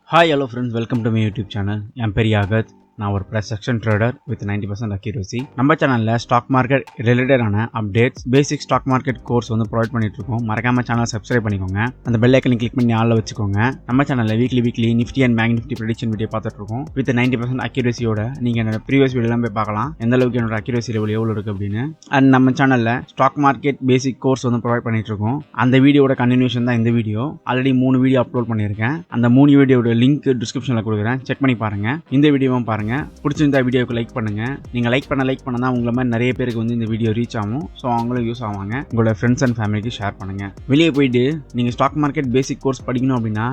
Hi, hello friends, welcome to my YouTube channel. I'm Yagath. நான் ஒரு price section trader with 90% accuracy. நம்ம சேனலில் stock market ரிலேட்டடான updates, basic stock market course வந்து provide பண்ணிட்டு இருக்கோம். மறக்காம சேனல் சப்ஸ்கிரைப் பண்ணிக்கோங்க. அந்த பெல் ஐக்கனை கிளிக் பண்ணி ஆளில் வச்சுக்கோங்க. நம்ம சேனலில் weekly Nifty and bank Nifty prediction video பார்த்துட்டு இருக்கோம். வித் 90% அக்யூரசியோட நீங்கள் என்னோட ப்ரீவியஸ் வீடியோலாம் போய் பார்க்கலாம், எந்த அளவுக்கு என்னோட அக்யூரசி லெவல் எவ்வளோ இருக்குது அப்படின்னு. அண்ட் நம்ம சேனலில் ஸ்டாக் மார்க்கெட் பேசிக் கோர்ஸ் வந்து ப்ரொவைட் பண்ணிட்டு இருக்கோம். அந்த வீடியோட கண்டினியூஷன் தான் இந்த வீடியோ. ஆல்ரெடி 3 வீடியோ அப்லோட் பண்ணியிருக்கேன். அந்த 3 வீடியோட லிங்க் டிஸ்கிரிப்ஷனில் கொடுக்குறேன், செக் பண்ணி பாருங்க. இந்த வீடியோவும் பாருங்க. பிடிச்சிருந்தா வீடியோக்கு லைக் பண்ணுங்க. நீங்க லைக் பண்ணா உங்களை மாதிரி நிறைய பேருக்கு வந்து இந்த வீடியோ ரீச் ஆகும். ஸோ அவங்களும் யூஸ் ஆவாங்க. உங்களோட ஃப்ரெண்ட்ஸ் அண்ட் ஃபேமிலிக்கு ஷேர் பண்ணுங்க. வெளியே போயிட்டு நீங்க ஸ்டாக் மார்க்கெட் பேசிக் கோர்ஸ் படிக்கணும் அப்படின்னா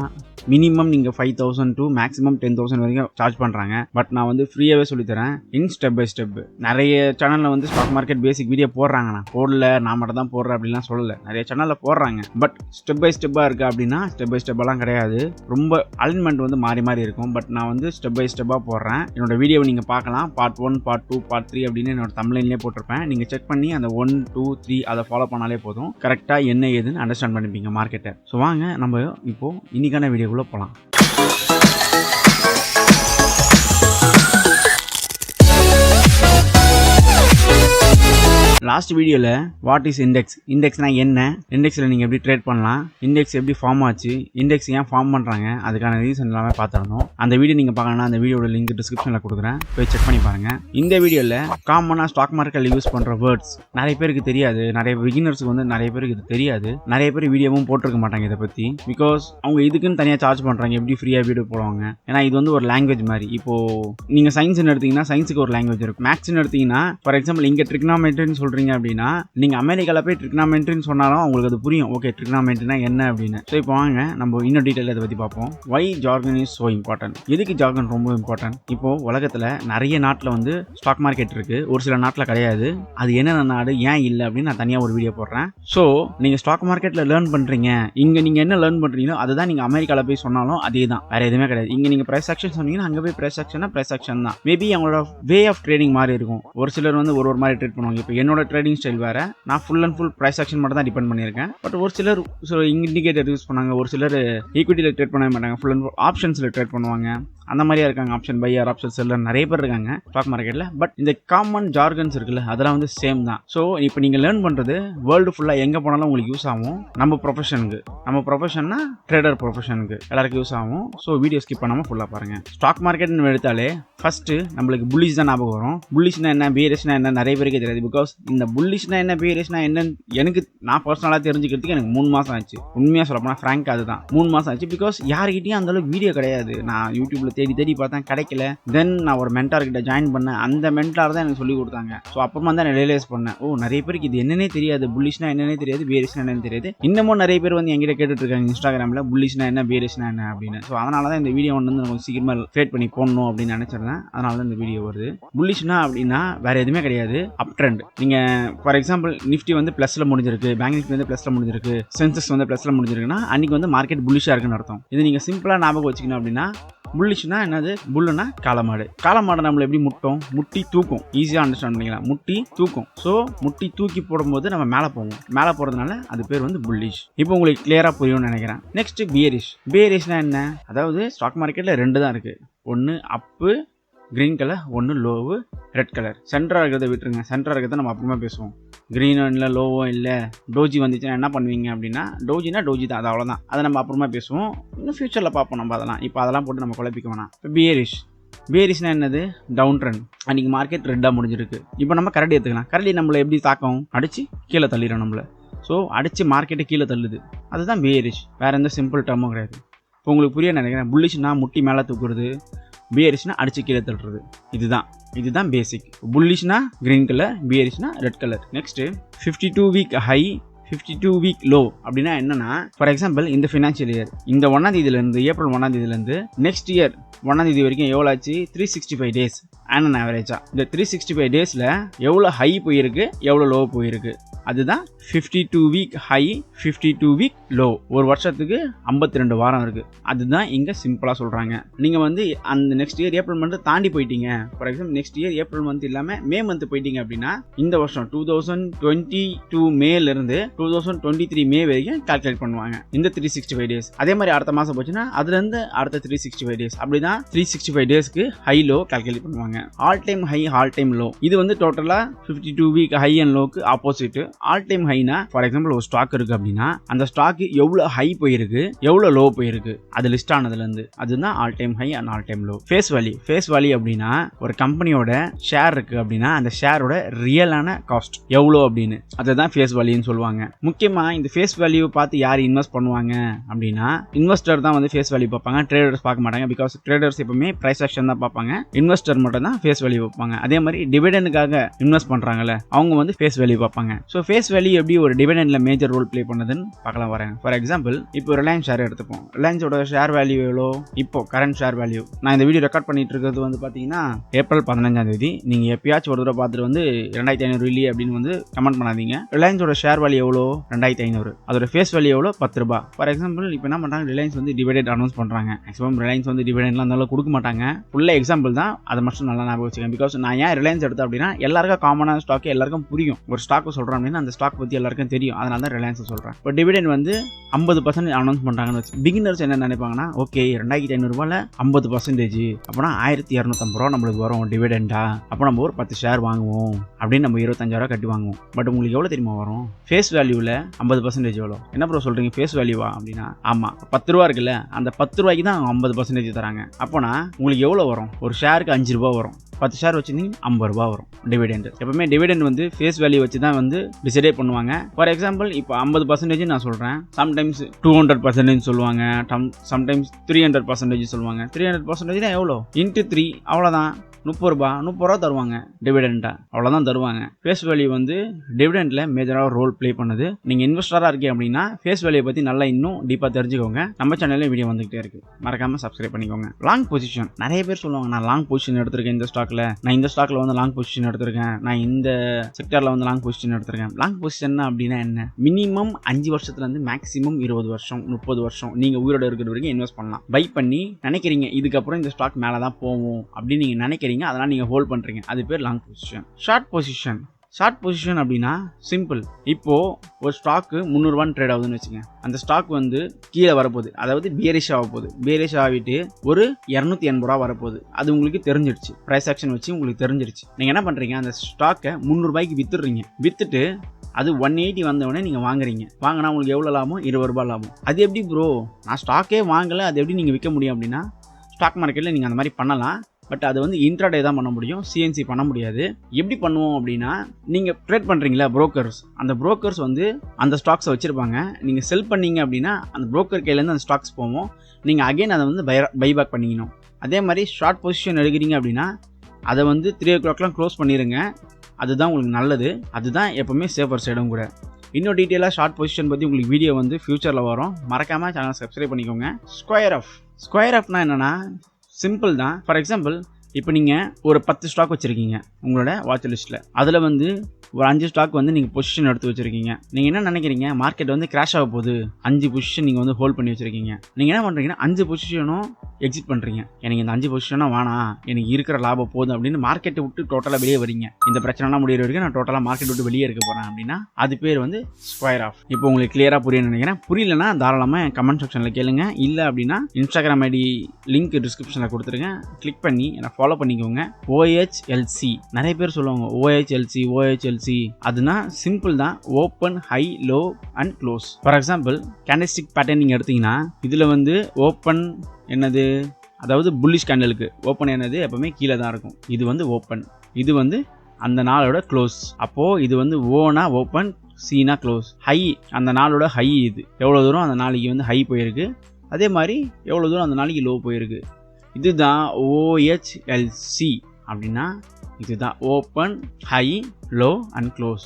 மினிமம் நீங்க 5,000 to மேக்ஸிமம் 10,000 வரைக்கும் சார்ஜ் பண்றாங்க. பட் நான் வந்து ஃப்ரீயாவே சொல்லித்தரேன், இன் ஸ்டெப் பை ஸ்டெப். நிறைய சேனல்ல வந்து ஸ்டாக் மார்க்கெட் பேசிக் வீடியோ போடுறாங்க, நான் போடல, நான் மட்டும் தான் போடுறேன் அப்படிலாம் சொல்லல. நிறைய சேனல்ல போடுறாங்க. பட் ஸ்டெப் பை ஸ்டெப்பா இருக்கு அப்படின்னா ஸ்டெப் பை ஸ்டெப்பெல்லாம் கிடையாது. ரொம்ப அலைன்மெண்ட் வந்து மாறி இருக்கும். பட் நான் வந்து ஸ்டெப் பை ஸ்டெப்பா போடுறேன். என்னோட வீடியோவை நீங்க பார்க்கலாம். பார்ட் 1, பார்ட் 2, பார்ட் 3 அப்படின்னு என்னோட தமிழ்லேயே போட்டிருப்பேன். நீங்க செக் பண்ணி அந்த 1, 2, 3 அதை ஃபாலோ பண்ணாலே போதும். கரெக்டா என்ன ஏதுன்னு அண்டர்ஸ்டாண்ட் பண்ணிப்பீங்க மார்க்கெட்டை. ஸோ வாங்க நம்ம இப்போ இன்னைக்கான வீடியோக்குள்ள போகலாம். லாஸ்ட் வீடியோவில் வாட் இஸ் இண்டெக்ஸ்னா என்ன, இண்டெக்ஸில் நீங்கள் எப்படி ட்ரேட் பண்ணலாம், இண்டெக்ஸ் எப்படி ஃபார்ம் ஆச்சு, இண்டெக்ஸ் ஏன் ஃபார்ம் பண்ணுறாங்க, அதுக்கான ரீசன் எல்லாமே பார்த்துருந்தோம். அந்த வீடியோ நீங்கள் பார்க்கணும்னா அந்த வீடியோட லிங்க் டிஸ்கிரிப்ஷனில் கொடுக்குறேன், போய் செக் பண்ணி பாருங்கள். இந்த வீடியோவில் காமனாக ஸ்டாக் மார்க்கெட்டில் யூஸ் பண்ணுற வேர்ட்ஸ் நிறைய பேருக்கு தெரியாது. நிறைய பிகினர்ஸுக்கு வந்து நிறைய பேருக்கு இது தெரியாது. நிறைய பேர் வீடியோவும் போட்டிருக்க மாட்டாங்க இதை பற்றி. பிகாஸ் அவங்க இதுக்குன்னு தனியாக சார்ஜ் பண்ணுறாங்க, எப்படி ஃப்ரீயாக வீடியோ போடுவாங்க. ஏன்னா இது வந்து ஒரு லாங்குவேஜ் மாதிரி. இப்போது நீங்கள் சயின்ஸ்னு எடுத்தீங்கன்னா சயின்ஸுக்கு ஒரு லாங்குவேஜ் இருக்கும். மேக்ஸ்னு எடுத்தீங்கன்னா ஃபார் எக்ஸாம்பிள் இங்கே ட்ரிக்னாமெட்ரின்னு சொல்கிறீங்க அப்படின்னா நீங்க அமெரிக்கால போய் ட்ரிக்னாமெட்ரின்னு சொன்னாலும் உங்களுக்கு அது புரியும். ஓகே, ட்ரிக்னாமெட்ரினா என்ன அப்படின்னு. ஸோ இப்போ வாங்க நம்ம இன்னும் டீட்டெயில் இதை பற்றி பார்ப்போம். வை ஜார்கன் இஸ் ஸோ இம்பார்ட்டன்ட். எதுக்கு ஜார்கன் ரொம்ப இம்பார்ட்டன்ட்? இப்போ உலகத்தில் நிறைய நாட்டில் வந்து ஸ்டாக் மார்க்கெட் இருக்கு, ஒரு சில நாட்டில் கிடையாது. அது என்னென்ன நாடு, ஏன் இல்லை அப்படின்னு நான் தனியாக ஒரு வீடியோ போடுறேன். ஸோ நீங்க ஸ்டாக் மார்க்கெட்டில் லேர்ன் பண்றீங்க, இங்க நீங்க என்ன லேர்ன் பண்றீங்களோ அதுதான் நீங்க அமெரிக்கால போய் சொன்னாலும் அதே தான், வேற எதுவுமே கிடையாது. இங்க நீங்க பிரைஸ் ஆக்ஷன் சொன்னீங்கன்னா அங்கே போய் பிரைஸ் ஆக்ஷன் தான். மேபி அவங்களோட வே ஆஃப் ட்ரேடிங் மாதிரி இருக்கும். ஒரு சிலர் வந்து ஒரு மாதிரி ட்ரேட் பண்ணுவாங்க. இப்போ என்னோட ட்ரேடிங் ஸ்டைல் வேற, நான் full and full price action மட்டும் தான் டிபெண்ட் பண்ணியிருக்கேன். பட் ஒரு சிலர் இண்டிகேட்டர் யூஸ் பண்ணாங்க, ஒரு சிலர் ஈக்விட்டியில் ட்ரேட் பண்ண மாட்டாங்க, ஃபுல் அண்ட் ஃபுல் ஆப்ஷன்ஸில் ட்ரேட் பண்ணுவாங்க. அந்த மாதிரியா இருக்காங்க. ஆப்ஷன் பையர், ஆப்ஷன் செல்லர் நிறைய பேர் இருக்காங்க ஸ்டாக் மார்க்கெட்டில். பட் இந்த காமன் ஜார்கன்ஸ் இருக்குல்ல, அதெல்லாம் வந்து சேம் தான். ஸோ இப்போ நீங்கள் லேர்ன் பண்ணுறது வேர்ல்டு ஃபுல்லாக எங்கே போனாலும் உங்களுக்கு யூஸ் ஆகும். நம்ம ப்ரொஃபஷன்னா ட்ரேடர் ப்ரொஃபஷனுக்கு எல்லாருக்கும் யூஸ் ஆகும். ஸோ வீடியோ ஸ்கிப் பண்ணாமல் ஃபுல்லாக பாருங்கள். ஸ்டாக் மார்க்கெட்னு எடுத்தாலே ஃபர்ஸ்ட் நம்மளுக்கு புல்லிஷ் தான் ஞாபகம் வரும். புல்லிஷ்னா என்ன, பேரிஷ்னா என்ன நிறைய பேருக்கு தெரியாது. பிகாஸ் இந்த புல்லிஷ்னா என்ன, பேரிஷ்னா என்னன்னு எனக்கு நான் பர்சனலாக தெரிஞ்சுக்கிறதுக்கு எனக்கு 3 மாதம் ஆச்சு. உண்மையாக சொல்லப்போனால் ஃப்ராங்க் அதுதான் 3 மாதம் ஆச்சு. பிகாஸ் யாருக்கிட்டையும் அந்த அளவுக்கு வீடியோ கிடையாது. நான் யூடியூப்ல தேடி பார்த்தேன், கிடைக்கல. தென் நான் ஒரு மென்டார் கிட்ட ஜாயின் பண்ணேன். அந்த மென்டார் தான் எனக்கு சொல்லி கொடுத்தாங்க. ஸோ அப்புறமா தான் நான் ரியலைஸ் பண்ணேன், ஓ நிறைய பேருக்கு இது என்னன்னே தெரியாது, புல்லிஷ்னா என்னன்னே தெரியாது, பேரிஷ்னா என்னன்னு தெரியாது. இன்னமும் நிறைய பேர் வந்து என்கிட்ட கேட்டுட்டு இருக்காங்க இன்ஸ்டாகிராமில், புல்லிஷ்னா என்ன, பேரிஷ்னா என்ன அப்படின்னு. ஸோ அதனால தான் இந்த வீடியோ வந்து கொஞ்சம் சீக்கிரமாக கிரியேட் பண்ணி போடணும் அப்படின்னு நினைச்சிருந்தேன். அதனால தான் இந்த வீடியோ வருது. புல்லிஷ்னா அப்படின்னா வேற எதுவுமே கிடையாது, அப் ட்ரெண்ட். நீங்க ஃபார் எக்ஸாம்பிள் நிஃப்டி வந்து பிளஸ்ல முடிஞ்சிருக்கு, பேங்க் நிஃப்டி வந்து பிளஸ்ல முடிஞ்சிருக்கு, சென்சஸ் வந்து பிளஸ்ல முடிஞ்சிருக்குன்னா அன்னைக்கு வந்து மார்க்கெட் புல்லிஷா இருக்குன்னு அர்த்தம். இது நீங்க சிம்பிளா ஞாபகம் வச்சுக்கணும் அப்படின்னா, புல்லிஷ்னா என்னது, புல்லுனா காளமாடு. காளமாடு நம்மள எப்படி முட்டி தூக்கும். ஈஸியாக அண்டர்ஸ்டாண்ட் பண்ணிக்கலாம், முட்டி தூக்கும். ஸோ முட்டி தூக்கி போடும்போது நம்ம மேலே போவோம். மேலே போகிறதுனால அது பேர் வந்து புல்லிஷ். இப்போ உங்களுக்கு கிளியராக புரியும்னு நினைக்கிறேன். நெக்ஸ்ட் பேரிஷ்னா என்ன? அதாவது ஸ்டாக் மார்க்கெட்டில் 2 தான் இருக்குது. ஒன்று அப்பு கிரீன் கலர், ஒன்று லோவு ரெட் கலர். சென்டராக இருக்கிறத விட்டுருங்க, சென்டராக இருக்கிறத நம்ம அப்புறமா பேசுவோம். க்ரீனும் இல்லை, லோவும் இல்லை, டோஜி வந்துச்சுன்னா என்ன பண்ணுவீங்க அப்படின்னா, டோஜி தான், அது அவ்வளோதான். அதை நம்ம அப்புறமா பேசுவோம், இன்னும் ஃபியூச்சரில் பார்ப்போம் நம்ம அதெல்லாம். இப்போ அதெல்லாம் போட்டு நம்ம குழப்பிக்க வேணாம். இப்போ பேரிஷ்னா என்னது, டவுன் ட்ரெண்ட். அன்றைக்கி மார்க்கெட் ரெட்டாக முடிஞ்சிருக்கு. இப்போ நம்ம கரடி எடுத்துக்கலாம். கரடி நம்மளை எப்படி தாக்கம், அடித்து கீழே தள்ளிடும் நம்மளை. ஸோ அடித்து மார்க்கெட்டை கீழே தள்ளுது, அதுதான் பேரிஷ். வேறு எந்த சிம்பிள் டேர்மும் கிடையாது. இப்போ உங்களுக்கு புரிய நினைக்கிறேன். புல்லிஷ்னா முட்டி மேலே தூக்குறது, பேரிஷ்னா அடிச்சு கீழே தள்ளுறது. இதுதான் பேசிக். புல்லிஷ்னா கிரீன் கலர், பேரிஷ்னா red colour. Next 52 week high, 52 week low அப்படின்னா என்னன்னா, ஃபார் எக்ஸாம்பிள் இந்த ஃபினான்ஷியல் இயர் இந்த 1ஆம் தேதியிலேருந்து ஏப்ரல் 1ஆம் தேதியிலேருந்து நெக்ஸ்ட் இயர் 1ஆம் தேதி வரைக்கும் எவ்வளோ ஆச்சு, 365 டேஸ் ஆன் ஆவரேஜா. இந்த 365 டேஸில் எவ்வளோ ஹை போயிருக்கு, எவ்வளோ லோ போயிருக்கு. அதுதான் 52 வீக் ஹை 52 வீக் லோ. ஒரு வருஷத்துக்கு 52 வாரம் இருக்கு. அதுதான் இங்க சிம்பிளா சொல்றாங்க. நீங்க வந்து அந்த நெக்ஸ்ட் இயர் ஏப்ரல் மந்த் தாண்டி போயிட்டீங்க, for example next year April month இல்லாம மே மந்த் போயிட்டீங்க அப்படின்னா இந்த வருஷம் 2022 மேல இருந்து 2023 மே வரைக்கும் கால்குலேட் பண்ணுவாங்க இந்த 365 டேஸ். அதே மாதிரி அடுத்த மாசம் போச்சுன்னா அதுல இருந்து அடுத்த 365 டேஸ், அப்படிதான் 365 டேஸ்க்கு ஹை லோ கால்குலேட் பண்ணுவாங்க. All time high all time low இது வந்து டோட்டலா 52 வீக் ஹை அண்ட் லோக்கு ஆப்போசிட். ஆல் டைம் ஹைனா ஃபார் எக்ஸாம்பிள் ஒரு ஸ்டாக் இருக்கு அப்படின்னா அந்த ஸ்டாக் எவ்வளவு ஹை போயிருக்கு எவ்வளவு லோ போயிருக்கு அது லிஸ்ட் ஆனதுல இருந்து, அதுதான் all time high and all time low. Face value அப்படின்னா ஒரு கம்பெனியோட ஷேர் இருக்கு அப்படின்னா அந்த ஷேரோட ரியலான காஸ்ட் எவ்வளோ அப்படின்னு, அதுதான் ஃபேஸ் வேல்யூன்னு சொல்லுவாங்க. முக்கியமா இந்த ஃபேஸ் வேல்யூ பார்த்து யார் இன்வெஸ்ட் பண்ணுவாங்க அப்படின்னா இன்வெஸ்டர் தான் வந்து ஃபேஸ் வேல்யூ பார்ப்பாங்க, ட்ரேடர்ஸ் பார்க்க மாட்டாங்க. பிகாஸ் ட்ரேடர்ஸ் எப்பவுமே பிரைஸ் ஆக்ஷன் தான் பார்ப்பாங்க, இன்வெஸ்டர் மட்டும் தான் ஃபேஸ் வேல்யூ பார்ப்பாங்க. அதே மாதிரி டிவிடெண்டுக்காக இன்வெஸ்ட் பண்றாங்கல்ல அவங்க வந்து ஃபேஸ் வேல்யூ பார்ப்பாங்க. ஸோ ஃபேஸ் வேல்யூ எப்படி ஒரு டிவிடெண்ட்ல மேஜர் ரோல் பிளே பண்ணுதுன்னு பார்க்கலாம் வரேன். ஃபார் எக்ஸாம்பிள் இப்போ ரிலையன்ஸ் ஷேர் எடுத்துப்போம். ரிலையன்ஸோட ஷேர் வேல்யூ எவ்வளோ இப்போ கரண்ட் ஷேர் வேல்யூ, நான் இந்த வீடியோ ரெக்கார்ட் பண்ணிட்டு இருக்கிறது வந்து பாத்தீங்கன்னா ஏப்ரல் 15ஆம் தேதி. நீங்க எப்பயாச்சும் ஒரு தடவை பார்த்துட்டு வந்து 2500 இல்லையே அப்படின்னு வந்து கமெண்ட் பண்ணாதீங்க. ரிலையன்ஸோட ஷேர் வேல்யூ எவ்வளோ 2500, அதோட ஃபேஸ் வேல்யூ எவ்வளோ 10 ரூபாய். ஃபார் எக்ஸாம்பிள் இப்போ என்ன பண்றாங்க, ரிலையன்ஸ் வந்து டிவிடெண்ட் அனௌன்ஸ் பண்றாங்க. மேக்ஸிமம் ரிலையன்ஸ் வந்து டிவிடெண்ட்லாம் அந்த அளவுக்கு கொடுக்க மாட்டாங்க. ஃபுல்ல எக்ஸாம்பிள் தான், அதை மட்டும் நல்லா ஞாபகம் வச்சுக்கேன். பிகாஸ் நான் ஏன் ரிலையன்ஸ் எடுத்தேன் அப்படின்னா எல்லாருக்கும் காமனான ஸ்டாக் எல்லாருக்கும் புரியும். ஒரு ஸ்டாக் சொல்றேன் அப்படின்னா அந்த ஸ்டாக் பத்தி எல்லாருக்கும் தெரியும், அதனால தான் ரிலையன்ஸ் சொல்றேன். இப்போ டிவிடெண்ட் வந்து 50% அனௌன்ஸ் பண்றாங்கன்னு வச்சு பிகினர்ஸ் என்ன நினைப்பாங்கன்னா, ஓகே 2500 ரூபாயில 50% அப்போனா 1250 ரூபா நம்மளுக்கு வரும் டிவிடெண்டா, அப்போ நம்ம ஒரு 10 ஷேர் வாங்குவோம் அப்படின்னு நம்ம 25,000 கட்டி வாங்குவோம். பட் உங்களுக்கு எவ்வளவு தெரியுமா வரும் ஃபேஸ் வேல்யூல 50% எவ்வளோ? என்ன ப்ரோ சொல்றீங்க ஃபேஸ் வேல்யூவா அப்படின்னா, ஆமா 10 ரூபா இருக்குல்ல அந்த 10 ரூபாய்க்கு தான் 50% தராங்க. அப்போனா உங்களுக்கு எவ்வளவு வரும், ஒரு ஷேருக்கு 5 ரூபாய் வரும். 10 ஷேர் வச்சிருந்தீங்க 50 ரூபாய் வரும் டிவிடெண்ட். எப்பவுமே டிவிடெண்ட் வந்து ஃபேஸ் வேல்யூ வச்சு தான் வந்து டிசைட் பண்ணுவாங்க. ஃபார் எக்ஸாம்பிள் இப்போ 50% நான் சொல்றேன், சம்டைம்ஸ் 200% சொல்லுவாங்க, சம்டைம்ஸ் 300% சொல்லுவாங்க. 300% எவ்வளோ இன்ட்டு 3 அவ்வளோதான் 30 ரூபா தருவாங்க டிவிடெண்டா, அவ்வளோதான் தருவாங்க. ஃபேஸ் வேல்யூ வந்து டிவிடெண்ட்ல மேஜராக ரோல் பிளே பண்ணுது. நீங்க இன்வெஸ்டரா இருக்கீங்க அப்படின்னா ஃபேஸ் வேல்யூ பத்தி நல்லா இன்னும் டீப்பா தெரிஞ்சுக்கோங்க. நம்ம சேனல்ல வீடியோ வந்துகிட்டே இருக்கு, மறக்காம சப்ஸ்கிரைப் பண்ணிக்கோங்க. லாங் பொசிஷன் நிறைய பேர் சொல்லுவாங்க, நான் லாங் பொசிஷன் எடுத்திருக்கேன் இந்த ஸ்டாக்ல, நான் இந்த ஸ்டாக்ல வந்து லாங் பொசிஷன் எடுத்திருக்கேன், நான் இந்த செக்டர்ல வந்து லாங் பொசிஷன் எடுத்திருக்கேன். லாங் பொசிஷன் அப்படின்னா என்ன, மினிமம் 5 வருஷத்துல இருந்து மேக்ஸிமம் 20 வருஷம் 30 வருஷம் நீங்க உயிரோட இருக்கிற வரைக்கும் இன்வெஸ்ட் பண்ணலாம். பை பண்ணி நினைக்கிறீங்க இதுக்கப்புறம் இந்த ஸ்டாக் மேலதான் போகும் அப்படின்னு நீங்க நினைக்கிறீங்க, அதனால நீங்க ஹோல்ட் பண்றீங்க, அது பேர் லாங் பொசிஷன். ஷார்ட் பொசிஷன் அப்படின்னா சிம்பிள். இப்போ ஒரு ஸ்டாக்கு 300 ரூபான்னு ட்ரேட் ஆகுதுன்னு வச்சுங்க, அந்த ஸ்டாக் வந்து கீழே வரப்போகுது, அதாவது பேரிஷ் ஆக போகுது. பேரிஷ் ஆகிட்டு ஒரு 280 ரூபா வரப்போகுது, அது உங்களுக்கு தெரிஞ்சிடுச்சு. பிரைஸ் ஆக்ஷன் வச்சு உங்களுக்கு தெரிஞ்சிடுச்சு. நீங்க என்ன பண்றீங்க, அந்த ஸ்டாக்கை 300 ரூபாய்க்கு வித்துடுறீங்க. வித்துட்டு அது 180 வந்தவொடனே நீங்க வாங்குறீங்க. வாங்கினா உங்களுக்கு எவ்வளவு லாபம், 20 ரூபாய் லாபம். அது எப்படி ப்ரோ, நான் ஸ்டாக்கே வாங்கல, அது எப்படி நீங்க விற்க முடியும் அப்படின்னா, ஸ்டாக் மார்க்கெட்ல நீங்க அந்த மாதிரி பண்ணலாம். பட் அது வந்து இன்ட்ராடே தான் பண்ண முடியும், சிஎன்சி பண்ண முடியாது. எப்படி பண்ணுவோம் அப்படின்னா, நீங்க ட்ரேட் பண்றீங்களா புரோக்கர்ஸ், அந்த புரோக்கர்ஸ் வந்து அந்த ஸ்டாக்ஸை வச்சிருப்பாங்க. நீங்க செல் பண்ணீங்க அப்படின்னா அந்த புரோக்கர் கையிலேருந்து அந்த ஸ்டாக்ஸ் போவோம், நீங்க அகைன் அதை வந்து பைபேக் பண்ணிக்கணும். அதே மாதிரி ஷார்ட் பொசிஷன் எடுக்கிறீங்க அப்படின்னா அதை வந்து 3 o'clockலாம் க்ளோஸ் பண்ணிடுங்க, அதுதான் உங்களுக்கு நல்லது. அதுதான் எப்பவுமே சேஃபர் சைடும் கூட. இன்னும் டீட்டெயிலாக ஷார்ட் பொசிஷன் பற்றி உங்களுக்கு வீடியோ வந்து ஃபியூச்சரில் வரும், மறக்காமல் சேனல் சப்ஸ்கிரைப் பண்ணிக்கோங்க. ஸ்கொயர் ஆஃப்னா என்னென்னா சிம்பிள் தான். ஃபார் எக்ஸாம்பிள் இப்போ நீங்கள் ஒரு 10 ஸ்டாக் வச்சுருக்கீங்க உங்களோட வாட்ச் லிஸ்ட்டில், அதில் வந்து ஒரு 5 ஸ்டாக் வந்து நீங்கள் பொசிஷன் எடுத்து வச்சுருக்கீங்க. நீங்கள் என்ன நினைக்கிறீங்க, மார்க்கெட் வந்து கிராஷ் ஆக போகுது, 5 பொசிஷன் நீங்கள் வந்து ஹோல்ட் பண்ணி வச்சுருக்கீங்க. நீங்கள் என்ன பண்ணுறீங்கன்னா 5 பொசிஷனும் எக்ஸிட் பண்ணுறீங்க. எனக்கு இந்த 5 பொசிஷனும் வேணாம், எனக்கு இருக்கிற லாபம் போதும் அப்படின்னு மார்க்கெட்டை விட்டு டோட்டலாக வெளியே வரீங்க. இந்த பிரச்சனைலாம் முடிகிற வரைக்கும் நான் டோட்டலாக மார்க்கெட் விட்டு வெளியே இருக்க போகிறேன் அப்படின்னா அது பேர் வந்து ஸ்கொயர் ஆஃப். இப்போ உங்களுக்கு கிளியராக புரியும்னு நினைக்கிறேன். புரியலன்னா தாராளமாக என் கமெண்ட் செக்ஷனில் கேளுங்க. இல்லை அப்படின்னா இன்ஸ்டாகிராம் ஐடி லிங்க் டிஸ்கிரிப்ஷனில் கொடுத்துருங்க, கிளிக் பண்ணி என்னை ஃபாலோ பண்ணிக்கோங்க. OHLC நிறைய பேர் சொல்லுவாங்க, OHLC அதுனா சிம்பிள் தான், open high low and close. For example candlestick pattern நீங்கள் எடுத்தீங்கன்னா இதில் வந்து ஓப்பன் என்னது, அதாவது புல்லிஷ் கேண்டலுக்கு ஓப்பன் என்னது எப்பவுமே கீழே தான் இருக்கும். இது வந்து ஓப்பன், இது வந்து அந்த நாளோட க்ளோஸ். அப்போது இது வந்து ஓனா ஓப்பன், சீனா க்ளோஸ். ஹை அந்த நாளோட ஹை, இது எவ்வளோ தூரம் அந்த நாளைக்கு வந்து ஹை போயிருக்கு, அதே மாதிரி எவ்வளோ தூரம் அந்த நாளைக்கு லோ போயிருக்கு. இதுதான் OHLC அப்படின்னா, இதுதான் open high low and close.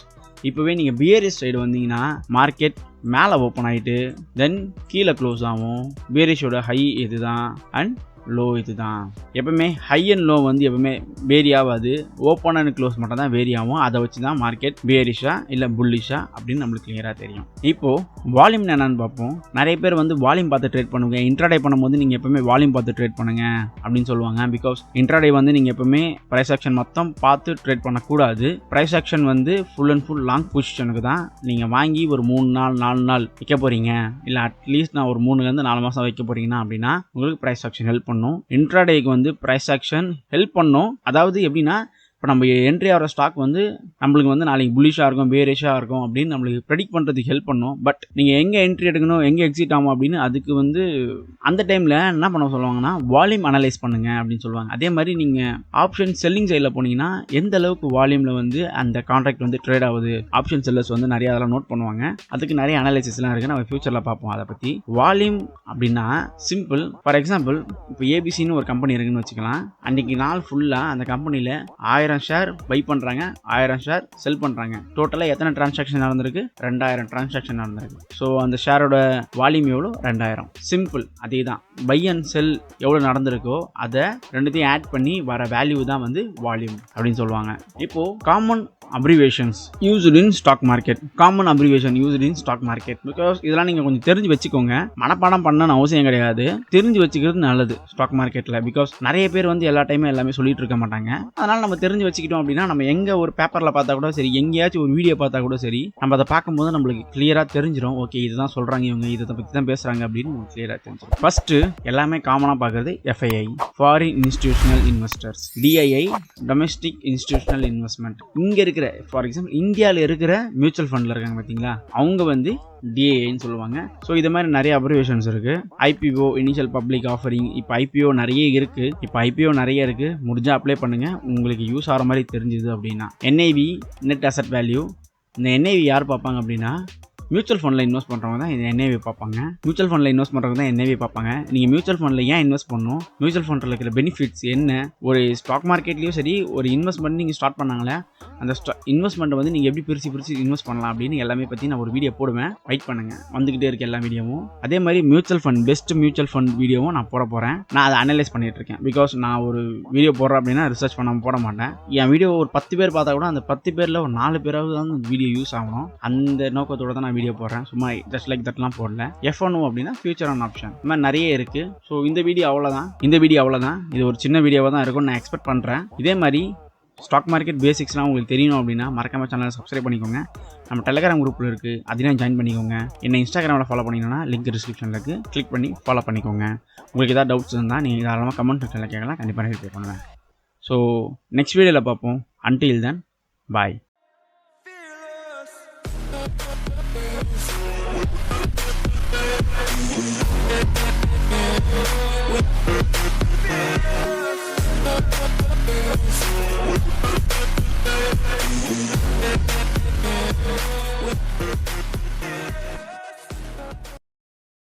இப்போவே நீங்கள் பியரிஷ் சைடு வந்தீங்கன்னா மார்க்கெட் மேலே ஓப்பன் ஆகிட்டு தென் கீழே க்ளோஸ் ஆகும். பியரிஷோட ஹை இதுதான் அண்ட் லோ இதுதான். எப்பவுமே ஹை அண்ட் லோ வந்து எப்பவுமே வேரி ஆகாது, ஓப்பன் அண்ட் க்ளோஸ் மட்டும் தான் வேரி ஆகும். அதை வச்சு தான் மார்க்கெட் பேரிஷா இல்லை புல்லிஷா அப்படின்னு நம்மளுக்கு கிளியராக தெரியும். இப்போ வால்யூம் என்னன்னு பார்ப்போம். நிறைய பேர் வந்து வால்யூம் பார்த்து ட்ரேட் பண்ணுங்க, இன்ட்ராடே பண்ணும்போது நீங்கள் எப்பவுமே வால்யூம் பார்த்து ட்ரேட் பண்ணுங்க அப்படின்னு சொல்லுவாங்க. பிகாஸ் இன்ட்ராடே வந்து நீங்கள் எப்பவுமே ப்ரைஸ் ஆக்ஷன் மொத்தம் பார்த்து ட்ரேட் பண்ணக்கூடாது. ப்ரைஸ் ஆக்ஷன் வந்து ஃபுல் அண்ட் ஃபுல் லாங் பொசிஷனுக்கு தான் நீங்கள் வாங்கி ஒரு 3 நாள் 4 நாள் வைக்க போறீங்க, இல்லை அட்லீஸ்ட் நான் ஒரு 3லேருந்து 4 மாதம் வைக்க போறீங்கன்னா அப்படின்னா உங்களுக்கு ப்ரைஸ் ஆக்ஷன் ஹெல்ப் பண்ணும். இன்ட்ராடேக்கு வந்து ப்ரைஸ் ஆக்ஷன் ஹெல்ப் பண்ணும். அதாவது எப்படின்னா, இப்போ நம்ம என்ட்ரி ஆகிற ஸ்டாக் வந்து நம்மளுக்கு வந்து நாளைக்கு புல்லிஷாக இருக்கும் பேரிஷாக இருக்கும் அப்படின்னு நம்மளுக்கு ப்ரெடிக்ட் பண்ணுறதுக்கு ஹெல்ப் பண்ணும். பட் நீங்கள் எங்கே என்ட்ரி எடுக்கணும், எங்கே எக்ஸிட் ஆகும் அப்படின்னு அதுக்கு வந்து அந்த டைமில் என்ன பண்ண சொல்லுவாங்கன்னா வால்யூம் அனலைஸ் பண்ணுங்க அப்படின்னு சொல்லுவாங்க. அதே மாதிரி நீங்கள் ஆப்ஷன் செல்லிங் சைடில் போனீங்கன்னா எந்த அளவுக்கு வால்யூமில் வந்து அந்த கான்ட்ராக்ட் வந்து ட்ரேட் ஆகுது, ஆப்ஷன் செல்லர்ஸ் வந்து நிறைய அதெல்லாம் நோட் பண்ணுவாங்க. அதுக்கு நிறைய அனாலிசிஸ்லாம் இருக்குது, நம்ம ஃபியூச்சரில் பார்ப்போம் அதை பற்றி. வால்யூம் அப்படின்னா சிம்பிள். ஃபார் எக்ஸாம்பிள், இப்போ ஏபிசின்னு ஒரு கம்பெனி இருக்குன்னு வச்சுக்கலாம். அன்றைக்கி நாள் ஃபுல்லாக அந்த கம்பெனியில் 1000 ஷேர் பை பண்ணுறாங்க, 1000 ஷேர் செல் பண்ணுறாங்க. டோட்டலாக எத்தனை டிரான்சாக்ஷன் நடந்திருக்கு? 2000 டிரான்சாக்ஷன் நடந்திருக்கு. ஸோ அந்த ஷேரோட வால்யூம் எவ்வளோ? 2000. சிம்பிள். அதே தான் பை அண்ட் செல் எவ்வளோ நடந்திருக்கோ அதை ரெண்டுத்தையும் ஆட் பண்ணி வர வேல்யூ தான் வந்து வால்யூம் அப்படின்னு சொல்லுவாங்க. இப்போது common abbreviations used in stock market. Common abbreviation used in stock market. Because இதெல்லாம் நீங்கள் கொஞ்சம் தெரிஞ்சு வச்சுக்கோங்க. மனப்பாடம் பண்ணணும்னு அவசியம் கிடையாது, தெரிஞ்சு வச்சுக்கிறது நல்லது ஸ்டாக் மார்க்கெட்டில். பிகாஸ் நிறைய பேர் வந்து எல்லா டைமும் எல்லாமே சொல்லிட்டு இருக்க மாட்டாங்க. அதனால் நம்ம தெரிஞ்சு வச்சுக்கிட்டோம் அப்படின்னா நம்ம எங்கே ஒரு பேப்பரில் பார்த்தா கூட சரி, எங்கேயாச்சும் ஒரு வீடியோ பார்த்தா கூட சரி, நம்ம அதை பார்க்கும்போது நம்மளுக்கு கிளியராக தெரிஞ்சிடும். ஓகே, இதுதான் சொல்கிறாங்க, இவங்க இதை பற்றி தான் பேசுகிறாங்க அப்படின்னு கிளியராக தெரிஞ்சிடும். ஃபர்ஸ்ட்டு எல்லாமே காமனாக பார்க்குறது FII, foreign institutional investors. DII, domestic institutional investment. இங்கே இருக்கிற ஃபார் எக்ஸாம்பிள் இந்தியாவில் இருக்கிற மியூச்சுவல் ஃபண்டில் இருக்காங்க பார்த்தீங்களா, அவங்க வந்து DIIன்னு சொல்லுவாங்க. ஸோ இது மாதிரி நிறைய அப்ரிவேஷன்ஸ் இருக்குது. IPO, initial public offering. இப்போ IPO நிறைய இருக்குது. முடிஞ்சால் அப்ளை பண்ணுங்கள், உங்களுக்கு யூஸ் ஆகிற மாதிரி தெரிஞ்சுது அப்படின்னா. NAV, net asset value. இந்த NAV யார் பார்ப்பாங்க அப்படின்னா, மியூச்சுவல் ஃபண்டில் இன்வெஸ்ட் பண்ணுறவங்க தான் இந்த NAV பார்ப்பாங்க. மியூச்சுவல் ஃபண்டில் இன்வெஸ்ட் பண்ணுறவங்க தான் NAV பார்ப்பாங்க. நீங்கள் மியூச்சுவல் ஃபண்டில் ஏன் இன்வெஸ்ட் பண்ணணும், மியூச்சுவல் ஃபண்டில் இருக்கிற பெனிஃபிட்ஸ் என்ன, ஒரு ஸ்டாக் மார்க்கெட்லேயும் சரி ஒரு இன்வெஸ்ட்மெண்ட் நீங்கள் ஸ்டார்ட் பண்ணாங்களே அந்த இன்வெஸ்ட்மெண்ட்டை வந்து நீங்கள் எப்படி பிரித்து இன்வெஸ்ட் பண்ணலாம் அப்படின்னு எல்லாமே பற்றி நான் ஒரு வீடியோ போடுவேன். வெயிட் பண்ணுங்கள், வந்துக்கிட்டே இருக்க எல்லா வீடியோவும். அதே மாதிரி mutual fund, best mutual fund வீடியோவும் நான் போட போகிறேன். நான் அதை அனலைஸ் பண்ணிட்டு இருக்கேன். பிகாஸ் நான் ஒரு வீடியோ போடுறேன் அப்படின்னா ரிசர்ச் பண்ணாமல் போட மாட்டேன். என் வீடியோ ஒரு 10 பேர் பார்த்தா கூட அந்த 10 பேரில் ஒரு 4 பேராவது தான் அந்த வீடியோ யூஸ் ஆகணும். அந்த நோக்கத்தோட தான் நான் வீடியோ போடுறேன். சும்மா ஜஸ்ட் லைக் தட்லாம் போடல. F1 அப்படின்னா ஃபியூச்சர் ஆன் ஆப்ஷன். இந்த மாதிரி நிறைய இருக்கு. ஸோ இந்த வீடியோ அவ்வளோதான். இது ஒரு சின்ன வீடியோவாக தான் இருக்கும்னு நான் எக்ஸ்பெக்ட் பண்ணுறேன். இதே மாதிரி ஸ்டாக் மார்க்கெட் பேசிக்ஸ்லாம் உங்களுக்கு தெரியணும் அப்படின்னா மறக்காம சேனலை சப்ஸ்கிரைப் பண்ணிக்கோங்க. நம்ம டெலிகிராம் குரூப்பில் இருக்குது, அதையும் ஜாயின் பண்ணிக்கோங்க. என்ன இன்ஸ்டாகிராமில் ஃபாலோ பண்ணிங்கன்னா லிங்க் டிஸ்கிரிப்ஷனில் இருக்குது, கிளிக் பண்ணி ஃபாலோ பண்ணிக்கோங்க. உங்களுக்கு ஏதாவது டவுட்ஸ் இருந்தால் நீங்கள் தாராளமாக கமெண்ட் செக்ஷனில் கேட்கலாம், கண்டிப்பாக ரிப்ளை பண்ணுவேன். ஸோ நெக்ஸ்ட் வீடியோவில் பார்ப்போம். Until then, bye.